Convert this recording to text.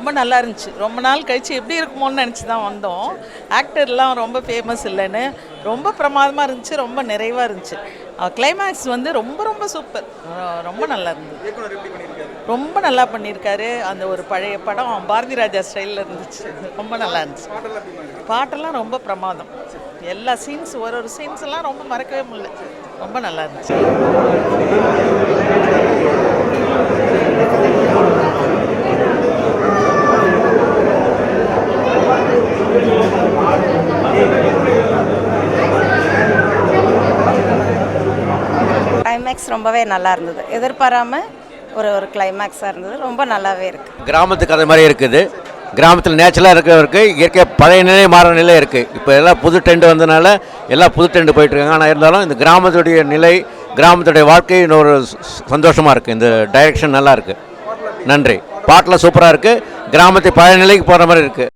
ரொம்ப நல்லா இருந்துச்சு. ரொம்ப நாள் கழிச்சு எப்படி இருக்குமோன்னு நினச்சி தான் வந்தோம். ஆக்டர்லாம் ரொம்ப ஃபேமஸ் இல்லைன்னு ரொம்ப பிரமாதமாக இருந்துச்சு. ரொம்ப நிறைவாக இருந்துச்சு. கிளைமேக்ஸ் வந்து ரொம்ப ரொம்ப சூப்பர். ரொம்ப நல்லா இருந்தது. ரொம்ப நல்லா பண்ணியிருக்காரு. அந்த ஒரு பழைய படம் பாரதி ராஜா ஸ்டைலில் இருந்துச்சு. ரொம்ப நல்லா இருந்துச்சு. பாட்டெல்லாம் ரொம்ப பிரமாதம். எல்லா சீன்ஸ் ஒரு சீன்ஸ் எல்லாம் ரொம்ப மறக்கவே முடியல. ரொம்ப நல்லா இருந்துச்சு. கிளைமேக்ஸ் ரொம்பவே நல்லா இருந்தது. எதிர்பாராமல் ஒரு கிளைமேக்ஸாக இருந்தது. ரொம்ப நல்லாவே இருக்குது. கிராமத்து கதை மாதிரி இருக்குது. கிராமத்தில் நேச்சுரலாக இருக்கிறதுக்கு இயற்கை பழைய நிலை மாற நிலை இருக்குது. இப்போ எல்லாம் புது ட்ரெண்டு வந்ததுனால எல்லாம் புது ட்ரெண்டு போயிட்டுருக்காங்க. ஆனால் இருந்தாலும் இந்த கிராமத்துடைய நிலை, கிராமத்துடைய வாழ்க்கை ஒரு சந்தோஷமாக இருக்குது. இந்த டைரெக்ஷன் நல்லா இருக்குது. நன்றி. பாட்டெலாம் சூப்பராக இருக்குது. கிராமத்தை பழைய நிலைக்கு போகிற மாதிரி இருக்குது.